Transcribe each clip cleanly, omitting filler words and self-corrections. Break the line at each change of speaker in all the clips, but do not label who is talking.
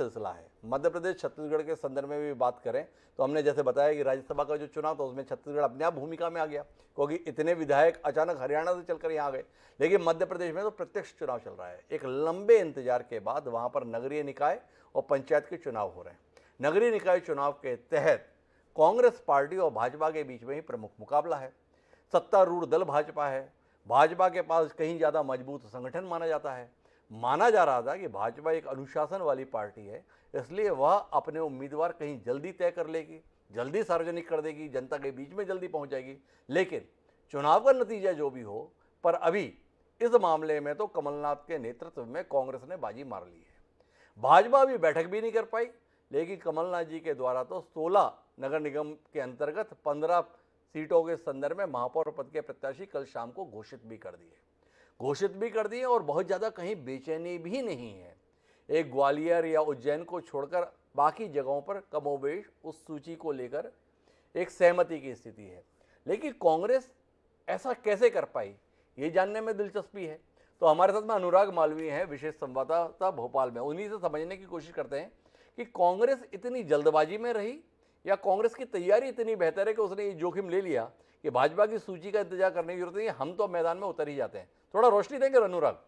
सिलसिला है। मध्य प्रदेश छत्तीसगढ़ के संदर्भ में भी बात करें तो हमने जैसे बताया कि राज्यसभा का जो चुनाव था उसमें छत्तीसगढ़ अपने आप भूमिका में आ गया, क्योंकि इतने विधायक अचानक हरियाणा से चलकर यहाँ आ गए। लेकिन मध्य प्रदेश में तो प्रत्यक्ष चुनाव चल रहा है। एक लंबे इंतजार के बाद वहाँ पर नगरीय निकाय और पंचायत के चुनाव हो रहे हैं। नगरीय निकाय चुनाव के तहत कांग्रेस पार्टी और भाजपा के बीच में ही प्रमुख मुकाबला है। सत्तारूढ़ दल भाजपा है। भाजपा के पास कहीं ज़्यादा मजबूत संगठन माना जाता है। माना जा रहा था कि भाजपा एक अनुशासन वाली पार्टी है, इसलिए वह अपने उम्मीदवार कहीं जल्दी तय कर लेगी, जल्दी सार्वजनिक कर देगी, जनता के बीच में जल्दी पहुंच जाएगी। लेकिन चुनाव का नतीजा जो भी हो, पर अभी इस मामले में तो कमलनाथ के नेतृत्व में कांग्रेस ने बाजी मार ली है। भाजपा अभी बैठक भी नहीं कर पाई, लेकिन कमलनाथ जी के द्वारा तो 16 नगर निगम के अंतर्गत 15 सीटों के संदर्भ में महापौर पद के प्रत्याशी कल शाम को घोषित भी कर दिए और बहुत ज़्यादा कहीं बेचैनी भी नहीं है। एक ग्वालियर या उज्जैन को छोड़कर बाकी जगहों पर कमोबेश उस सूची को लेकर एक सहमति की स्थिति है। लेकिन कांग्रेस ऐसा कैसे कर पाई, ये जानने में दिलचस्पी है। तो हमारे साथ में अनुराग मालवीय हैं, विशेष संवाददाता भोपाल में। उन्हीं से समझने की कोशिश करते हैं कि कांग्रेस इतनी जल्दबाजी में रही या कांग्रेस की तैयारी इतनी बेहतर है कि उसने ये जोखिम ले लिया कि भाजपा की सूची का इंतजार करने की जरूरत नहीं है, हम तो मैदान में उतर ही जाते हैं। थोड़ा रोशनी देंगे अनुराग।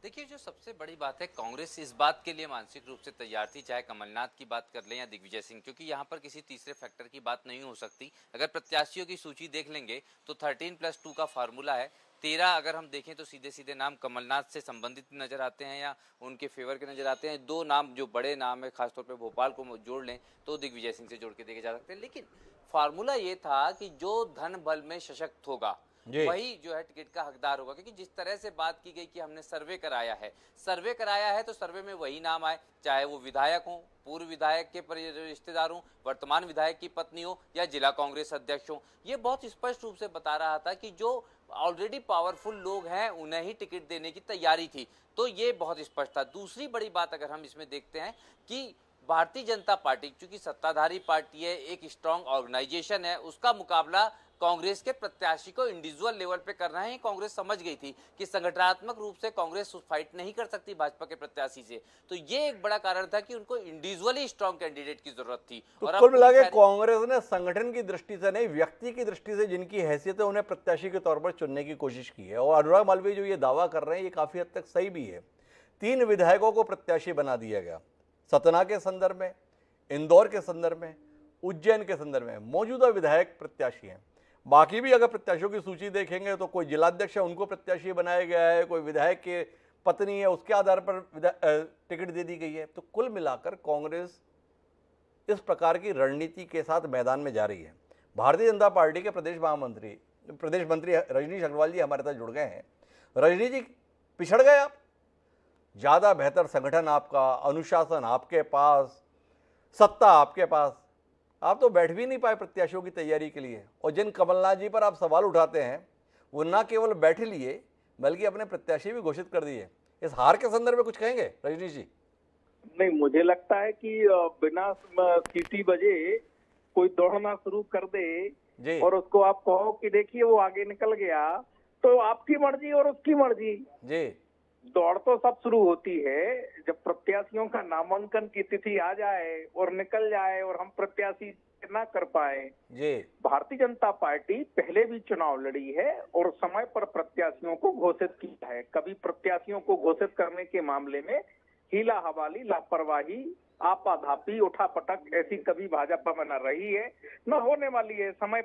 देखिए, जो सबसे बड़ी बात है, कांग्रेस इस बात के लिए मानसिक रूप से तैयार थी, चाहे कमलनाथ की बात कर लें या दिग्विजय सिंह, क्योंकि यहाँ पर किसी तीसरे फैक्टर की बात नहीं हो सकती। अगर प्रत्याशियों की सूची देख लेंगे तो 13+2 का फार्मूला है। 13 अगर हम देखें तो सीधे सीधे नाम कमलनाथ से संबंधित नजर आते हैं या उनके फेवर के नजर आते हैं। 2 नाम जो बड़े नाम है, खासतौर पर भोपाल को जोड़ लें तो दिग्विजय सिंह से जोड़ के देखे जा सकते हैं। लेकिन फार्मूला ये था कि जो धन बल में सशक्त होगा वही जो है टिकट का हकदार होगा, क्योंकि जिस तरह से बात की गई कि हमने सर्वे कराया है तो सर्वे में वही नाम आए, चाहे वो विधायक हो, पूर्व विधायक के रिश्तेदार हो, वर्तमान विधायक की पत्नी हो या जिला कांग्रेस अध्यक्ष हो। ये बहुत स्पष्ट रूप से बता रहा था कि जो ऑलरेडी पावरफुल लोग हैं उन्हें ही टिकट देने की तैयारी थी। तो ये बहुत स्पष्ट था। दूसरी बड़ी बात अगर हम इसमें देखते हैं कि भारतीय जनता पार्टी चूंकि सत्ताधारी पार्टी है, एक स्ट्रांग ऑर्गेनाइजेशन है, उसका मुकाबला कांग्रेस के प्रत्याशी को इंडिविजुअल लेवल पे करना है। कांग्रेस समझ गई थी कि संगठनात्मक रूप से कांग्रेस फाइट नहीं कर सकती भाजपा के प्रत्याशी से, तो ये एक बड़ा कारण था कि उनको इंडिविजुअली स्ट्रांग कैंडिडेट की जरूरत थी।
तो और कुल मिला के कांग्रेस ने संगठन की दृष्टि से नहीं, व्यक्ति की दृष्टि से जिनकी हैसियत है उन्हें प्रत्याशी के तौर पर चुनने की कोशिश की है। और अनुराग मालवीय जो ये दावा कर रहे हैं ये काफी हद तक सही भी है। 3 विधायकों को प्रत्याशी बना दिया गया, सतना के संदर्भ में, इंदौर के संदर्भ में, उज्जैन के संदर्भ में मौजूदा विधायक प्रत्याशी हैं। बाकी भी अगर प्रत्याशियों की सूची देखेंगे तो कोई जिलाध्यक्ष है उनको प्रत्याशी बनाया गया है, कोई विधायक के पत्नी है उसके आधार पर टिकट दे दी गई है। तो कुल मिलाकर कांग्रेस इस प्रकार की रणनीति के साथ मैदान में जा रही है। भारतीय जनता पार्टी के प्रदेश मंत्री रजनीश अग्रवाल जी हमारे साथ जुड़ गए हैं। रजनीश जी, पिछड़ गए आप? ज़्यादा बेहतर संगठन आपका, अनुशासन आपके पास, सत्ता आपके पास, आप तो बैठ भी नहीं पाए प्रत्याशियों की तैयारी के लिए। और जिन कमलनाथ जी पर आप सवाल उठाते हैं वो ना केवल बैठ लिए बल्कि अपने प्रत्याशी भी घोषित कर दिए। इस हार के संदर्भ में कुछ कहेंगे रजनीश जी?
नहीं, मुझे लगता है कि बिना सीटी बजे कोई दौड़ना शुरू कर दे और उसको आप कहो कि देखिए वो आगे निकल गया, तो आपकी मर्जी और उसकी मर्जी जी। दौड़ तो सब शुरू होती है जब प्रत्याशियों का नामांकन की तिथि आ जाए और निकल जाए और हम प्रत्याशी ना कर पाए जी। भारतीय जनता पार्टी पहले भी चुनाव लड़ी है और समय पर प्रत्याशियों को घोषित किया है। कभी प्रत्याशियों को घोषित करने के मामले में हीला हवाली, लापरवाही, आपाधापी, उठापटक ऐसी कभी भाजपा में न रही है, न होने वाली है। समय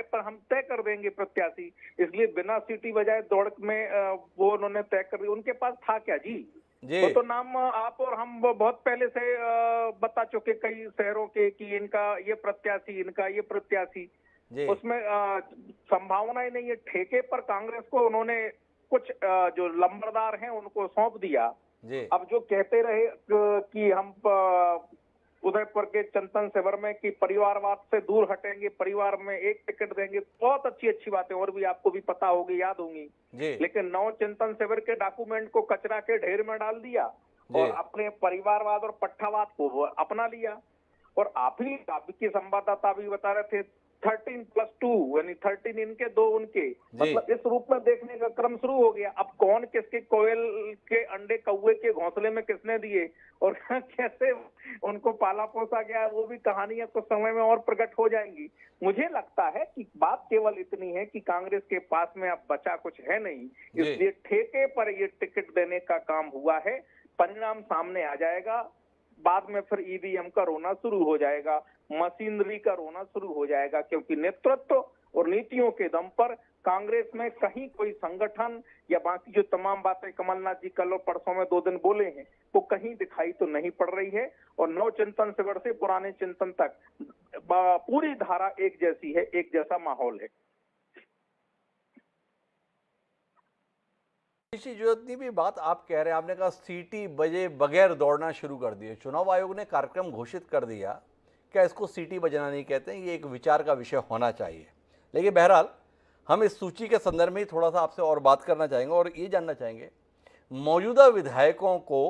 पर हम तय कर देंगे प्रत्याशी, इसलिए बिना सीटी बजाए दौड़ में वो उन्होंने तय कर दिया। उनके पास था क्या जी? वो तो नाम आप और हम बहुत पहले से बता चुके कई शहरों के कि इनका ये प्रत्याशी, इनका ये प्रत्याशी, उसमें संभावना ही नहीं है। ठेके पर कांग्रेस को उन्होंने कुछ जो लंबरदार हैं उनको सौंप दिया। अब जो कहते रहे कि हम उदयपुर के चंदन सेवर में कि परिवारवाद से दूर हटेंगे, परिवार में एक टिकट देंगे, बहुत अच्छी बातें और भी आपको भी पता होगी, याद होंगी। लेकिन नव चिंतन सेवर के डॉक्यूमेंट को कचरा के ढेर में डाल दिया और अपने परिवारवाद और पट्टावाद को अपना लिया। और आप ही की संवाददाता भी बता रहे थे 13+2 यानी 13 इनके 2 उनके, मतलब इस रूप में देखने का क्रम शुरू हो गया। अब कौन किसके कोयल के अंडे कौवे के घोंसले में किसने दिए और कैसे उनको पाला पोसा गया, वो भी कहानियां कुछ समय में और प्रकट हो जाएंगी। मुझे लगता है कि बात केवल इतनी है कि कांग्रेस के पास में अब बचा कुछ है नहीं, इसलिए ठेके पर ये टिकट देने का काम हुआ है। परिणाम सामने आ जाएगा, बाद में फिर ईवीएम का रोना शुरू हो जाएगा, मशीनरी का रोना शुरू हो जाएगा, क्योंकि नेतृत्व और नीतियों के दम पर कांग्रेस में कहीं कोई संगठन या बाकी जो तमाम बातें कमलनाथ जी कल और परसों में 2 दिन बोले हैं वो कहीं दिखाई तो नहीं पड़ रही है। और नव चिंतन शिविर से पुराने चिंतन तक पूरी धारा एक जैसी है, एक जैसा माहौल है।
जितनी भी बात आप कह रहे हैं, आपने कहा सीटी बजे बगैर दौड़ना शुरू कर दिए। चुनाव आयोग ने कार्यक्रम घोषित कर दिया, क्या इसको सीटी बजाना नहीं कहते हैं, ये एक विचार का विषय होना चाहिए। लेकिन बहरहाल हम इस सूची के संदर्भ में ही थोड़ा सा आपसे और बात करना चाहेंगे और ये जानना चाहेंगे, मौजूदा विधायकों को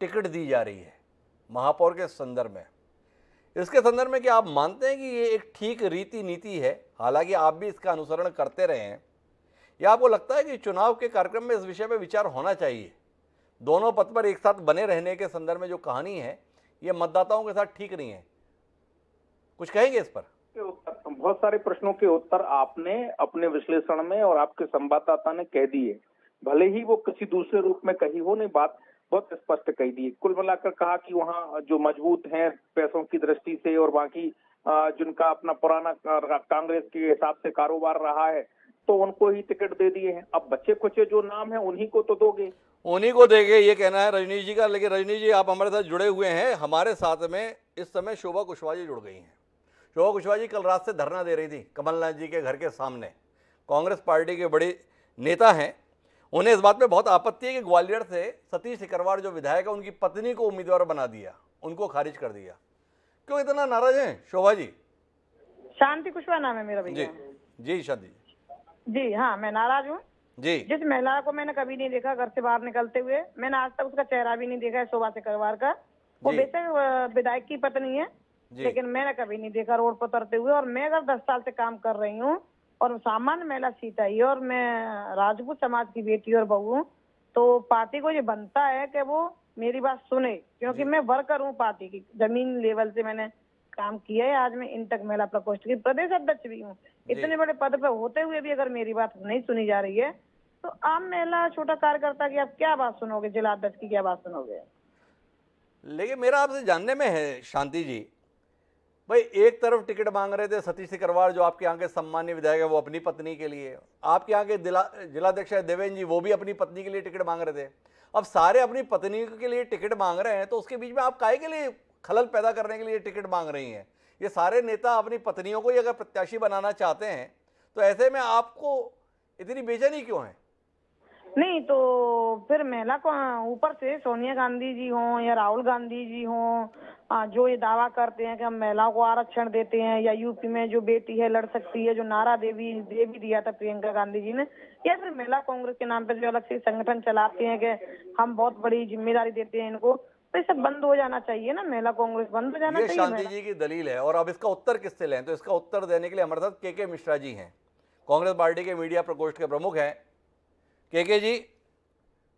टिकट दी जा रही है महापौर के संदर्भ में, इसके संदर्भ में क्या आप मानते हैं कि ये एक ठीक रीति नीति है, हालांकि आप भी इसका अनुसरण करते रहे हैं, या आपको लगता है कि चुनाव के कार्यक्रम में इस विषय पर विचार होना चाहिए? दोनों पद पर एक साथ बने रहने के संदर्भ में जो कहानी है ये मतदाताओं के साथ ठीक नहीं है, कुछ कहेंगे इस पर?
बहुत सारे प्रश्नों के उत्तर आपने अपने विश्लेषण में और आपके संवाददाता ने कह दिए, भले ही वो किसी दूसरे रूप में कही हो, नहीं बात बहुत स्पष्ट कही दी। कुल मिलाकर कहा कि वहाँ जो मजबूत हैं पैसों की दृष्टि से और बाकी जिनका अपना पुराना कांग्रेस के हिसाब से कारोबार रहा है तो उनको ही टिकट दे दिए हैं। अब बच्चे कुचे जो नाम है उन्हीं को तो दोगे,
उन्हीं को देंगे, ये कहना है रजनीश जी का। लेकिन रजनीश जी आप हमारे साथ जुड़े हुए हैं, हमारे साथ में इस समय शोभा कुशवाहा जी जुड़ गई हैं। शोभा कुशवाहा जी कल रात से धरना दे रही थी कमलनाथ जी के घर के सामने। कांग्रेस पार्टी के बड़े नेता हैं, उन्हें इस बात पे बहुत आपत्ति है कि ग्वालियर से सतीश सिकरवार जो विधायक है उनकी पत्नी को उम्मीदवार बना दिया, उनको खारिज कर दिया। क्यों इतना नाराज हैं शोभा जी?
शांति कुशवाहा नाम है मेरा भैया।
जी शांति
जी हाँ, मैं नाराज हूँ
जी।
जिस महिला को मैंने कभी नहीं देखा घर से बाहर निकलते हुए, मैंने आज तक उसका चेहरा भी नहीं देखा है, शोभा सिकरवार का। वो बेशक विधायक की पत्नी है लेकिन मैंने कभी नहीं देखा रोड पर उतरते हुए। और मैं अगर 10 साल से काम कर रही हूँ और सामान्य महिला सीट आई और मैं राजपूत समाज की बेटी और बहू हूँ, तो पार्टी को ये बनता है कि वो मेरी बात सुने, क्योंकि मैं वर्कर हूँ पार्टी की, जमीन लेवल से मैंने काम किया है। आज मैं इंटक महिला प्रकोष्ठ की प्रदेश अध्यक्ष भी हूँ। इतने बड़े पद पे होते हुए भी अगर मेरी बात नहीं सुनी जा रही है तो आम महिला छोटा कार्यकर्ता की आप क्या बात सुनोगे, जिला अध्यक्ष की क्या बात सुनोगे?
लेकिन मेरा आपसे जानने में है शांति जी, भाई एक तरफ टिकट मांग रहे थे सतीश सिकरवार जो आपके यहाँ के सम्मान्य विधायक है वो अपनी पत्नी के लिए, आपके यहाँ के जिलाध्यक्ष है देवेंद्र जी वो भी अपनी पत्नी के लिए टिकट मांग रहे थे। अब सारे अपनी पत्नी के लिए टिकट मांग रहे हैं तो उसके बीच में आप काहे के लिए खलल पैदा करने के लिए टिकट मांग रही हैं? ये सारे नेता अपनी पत्नियों को ही अगर प्रत्याशी बनाना चाहते हैं तो ऐसे में आपको इतनी बेचैनी क्यों है?
नहीं तो फिर महिला को ऊपर से सोनिया गांधी जी हों या राहुल गांधी जी हों, जो ये दावा करते हैं कि हम महिलाओं को आरक्षण देते हैं, या यूपी में जो बेटी है लड़ सकती है जो नारा दे भी दिया था प्रियंका गांधी जी ने, या फिर महिला कांग्रेस के नाम पर जो अलग से संगठन चलाते हैं कि हम बहुत बड़ी जिम्मेदारी देते हैं इनको, तो ये सब बंद हो जाना चाहिए ना। महिला कांग्रेस बंद हो जाना चाहिए।
शांति जी की दलील है और अब इसका उत्तर किससे लें? तो इसका उत्तर देने के लिए हमारे साथ के मिश्रा जी हैं, कांग्रेस पार्टी के मीडिया प्रकोष्ठ के प्रमुख हैं। के जी,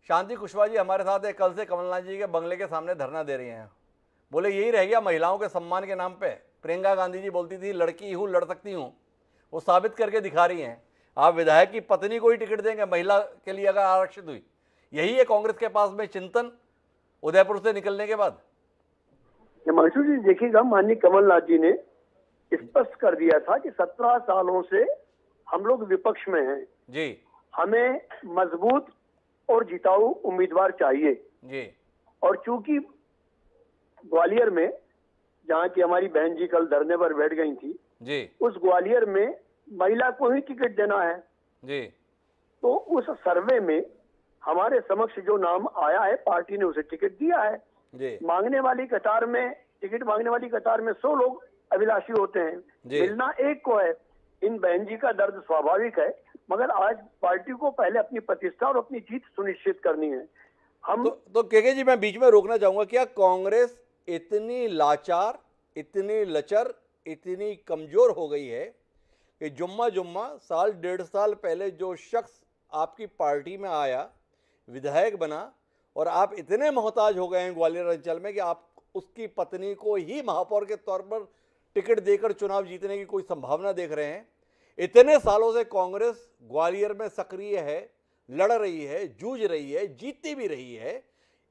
शांति कुशवाहा जी हमारे साथ है, कल से कमलनाथ जी के बंगले के सामने धरना दे रही हैं। बोले यही रह गया महिलाओं के सम्मान के नाम पे। प्रियंका गांधी जी बोलती थी लड़की हूँ लड़ सकती हूँ, वो साबित करके दिखा रही हैं। आप विधायक की पत्नी को ही टिकट देंगे महिला के लिए अगर आरक्षित हुई? यही है कांग्रेस के पास में चिंतन उदयपुर से निकलने के बाद?
हिमांशु जी देखिएगा, माननीय कमलनाथ जी ने स्पष्ट कर दिया था कि 17 सालों से हम लोग विपक्ष में हैं
जी,
हमें मजबूत और जिताऊ उम्मीदवार चाहिए
जी।
और चूंकि ग्वालियर में जहाँ की हमारी बहन जी कल धरने पर बैठ गई थी
जी,
उस ग्वालियर में महिला को ही टिकट देना है
जी,
तो उस सर्वे में हमारे समक्ष जो नाम आया है पार्टी ने उसे टिकट दिया है
जी।
मांगने वाली कतार में, टिकट मांगने वाली कतार में 100 लोग अभिलाषी होते हैं, मिलना एक को है। इन बहन जी का दर्द स्वाभाविक है, मगर आज पार्टी को पहले अपनी प्रतिष्ठा और अपनी जीत सुनिश्चित करनी है। हम
तो के जी मैं बीच में रोकना चाहूंगा, क्या कांग्रेस इतनी लाचार, इतनी लचर, इतनी कमज़ोर हो गई है कि जुम्मा जुम्मा साल 1.5 साल पहले जो शख्स आपकी पार्टी में आया, विधायक बना, और आप इतने मोहताज हो गए हैं ग्वालियर अंचल में कि आप उसकी पत्नी को ही महापौर के तौर पर टिकट देकर चुनाव जीतने की कोई संभावना देख रहे हैं। इतने सालों से कांग्रेस ग्वालियर में सक्रिय है, लड़ रही है, जूझ रही है, जीतती भी रही है।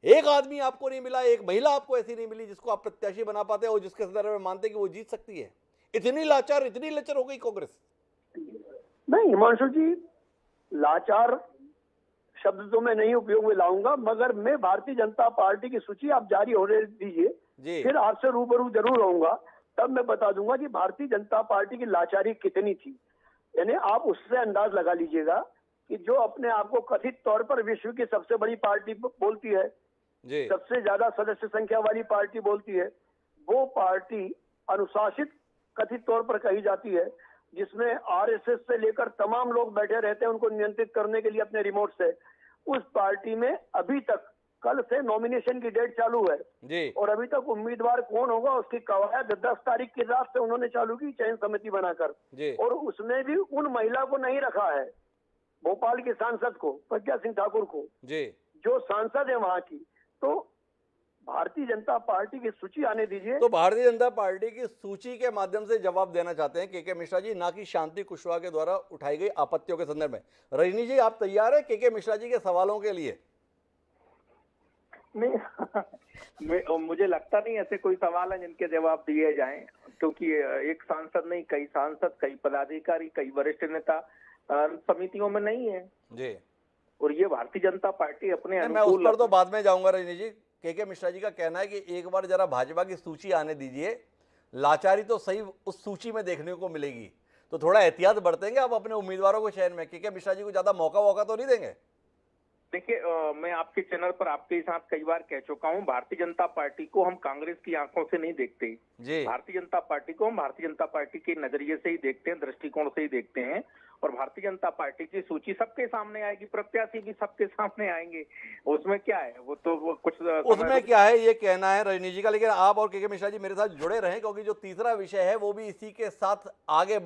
एक आदमी आपको नहीं मिला, एक महिला आपको ऐसी नहीं मिली जिसको आप प्रत्याशी बना पाते और जिसके संदर्भ में मानते कि वो जीत सकती है। इतनी लाचार, इतनी लचर हो गई कांग्रेस।
नहीं हिमांशु जी, लाचार शब्द तो मैं नहीं उपयोग में लाऊंगा, मगर मैं भारतीय जनता पार्टी की सूची आप जारी होने दीजिए, फिर आपसे रूबरू जरूर रहूंगा, तब मैं बता दूंगा कि भारतीय जनता पार्टी की लाचारी कितनी थी। यानी आप उससे अंदाज लगा लीजिएगा कि जो अपने आप को कथित तौर पर विश्व की सबसे बड़ी पार्टी बोलती है, सबसे ज्यादा सदस्य संख्या वाली पार्टी बोलती है, वो पार्टी अनुशासित कथित तौर पर कही जाती है, जिसमें आरएसएस से लेकर तमाम लोग बैठे रहते हैं उनको नियंत्रित करने के लिए अपने रिमोट से। उस पार्टी में अभी तक, कल से नॉमिनेशन की डेट चालू है
जी,
और अभी तक उम्मीदवार कौन होगा उसकी कवायद 10 तारीख की रात से उन्होंने चालू की, चयन समिति बनाकर, और उसमें भी उन महिला को नहीं रखा है, भोपाल की सांसद को, प्रज्ञा सिंह ठाकुर को, जो सांसद है वहां की। तो भारतीय जनता पार्टी की सूची आने दीजिए।
तो भारतीय जनता पार्टी की सूची के माध्यम से जवाब देना चाहते हैं के मिश्रा जी, ना कि शांति कुशवाहा के द्वारा उठाई गई आपत्तियों के संदर्भ में। रजनी जी, आप तैयार है के मिश्रा जी के सवालों के लिए?
नहीं मुझे लगता नहीं ऐसे कोई सवाल है जिनके जवाब दिए जाएं, क्योंकि एक सांसद नहीं, कई सांसद, कई पदाधिकारी, कई वरिष्ठ नेता समितियों में नहीं है
जी,
और ये भारतीय जनता पार्टी अपने
मैं उस पर तो बाद में जाऊंगा। रजनी जी, के मिश्रा जी का कहना है कि एक बार जरा भाजपा की सूची आने दीजिए, लाचारी तो सही उस सूची में देखने को मिलेगी, तो थोड़ा एहतियात बरतेंगे आप अपने उम्मीदवारों को चयन में? के मिश्रा जी को ज्यादा मौका तो नहीं देंगे?
देखिए, मैं आपके चैनल पर आपके साथ कई बार कह चुका हूं, भारतीय जनता पार्टी को हम कांग्रेस की आंखों से नहीं देखते
जी।
भारतीय जनता पार्टी को हम भारतीय जनता पार्टी के नजरिए से ही देखते हैं, दृष्टिकोण से ही देखते हैं, और भारतीय जनता पार्टी की सूची सबके सामने आएगी, प्रत्याशी भी सबके सामने आएंगे। उसमें क्या है, वो कुछ
उसमें क्या है ये कहना है रजनी जी का। लेकिन आप और के मिश्रा जी मेरे साथ जुड़े रहें, क्योंकि जो तीसरा विषय है वो भी इसी के साथ आगे बढ़